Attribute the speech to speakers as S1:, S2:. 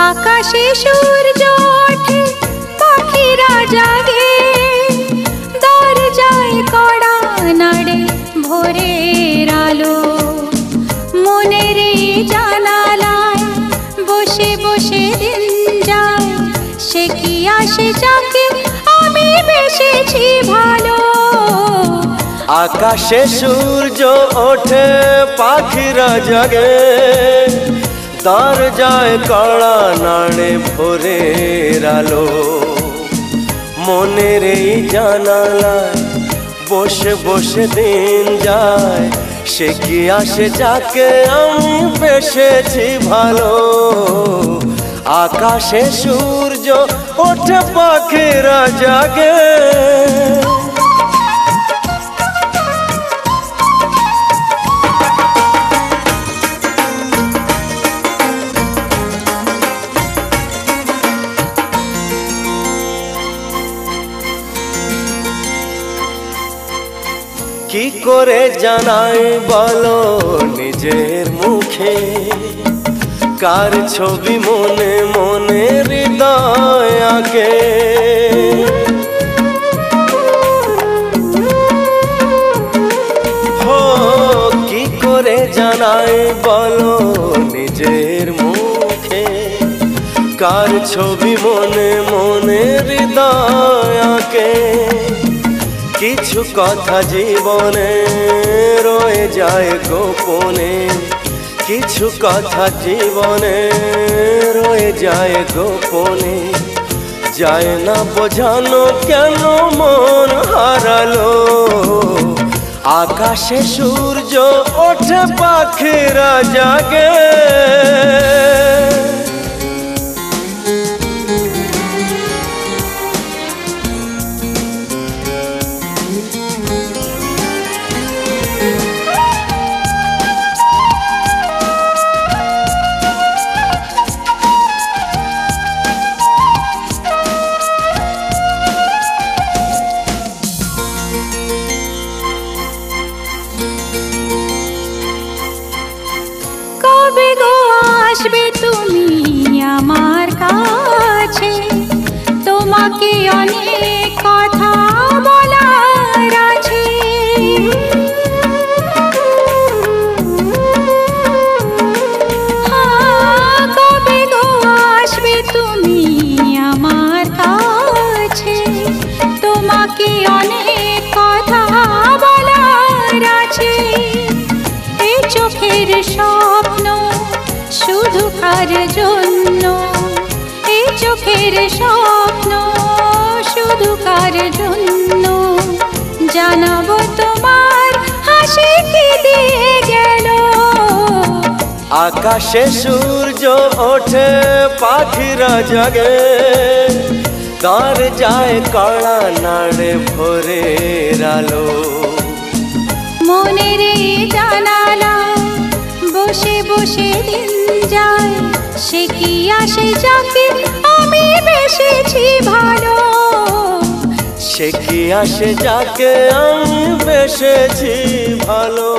S1: আকাশে সূর্য ওঠে পাখিরা জাগে দরজায় কড়া নাড়ে ভোরের আলো মনের জানালায় বসে বসে দিন যায় সে কি আসে যাকে আমি বেসেছি ভালো
S2: আকাশে সূর্য ওঠে পাখিরা জাগে দরজায় কড়া নাড়ে ভোরের আলো মনের এই জানালায় বসে বসে দিন যায় সে কি আসে যাকে আমি বেসেছি ভালো আকাশে সূর্য ওঠে পাখিরা জাগে কি করে জানাই বলো নিজের মুখে কার ছবি মনে মনে হৃদয় আঁকে হো কি করে জানাই বলো নিজের মুখে কার ছবি মনে মনে হৃদয় আঁকে কিছু কথা জীবনে রয়ে যায় গোপনে কিছু কথা জীবনে রয়ে যায় গোপনে যায় না বোঝানো কেন মন হারালো আকাশে সূর্য ওঠে পাখিরা জাগে
S1: কবে গো আসবে তুমি আমার কাছে তোমাকে অনেক কথা বলার আছে কবে গো আসবে তুমি আমার কাছে তোমাকে অনেক কথা বলার আছে এই চোখের স্বপ্ন শুধু কার জন্য এই চোখের স্বপ্ন শুধু কার জন্য জানাবো তোমার হাসি কি দিয়ে গেল
S2: আকাশে সূর্য ওঠে পাখিরা জাগে দরজায় কড়া নাড়ে ভোরের আলো
S1: মনের জানালা বসে বসে দিন যায় সে কি আসে যাকে আমি বেসেছি ভালো
S2: সে কি আসে যাকে আমি বেসেছি ভালো।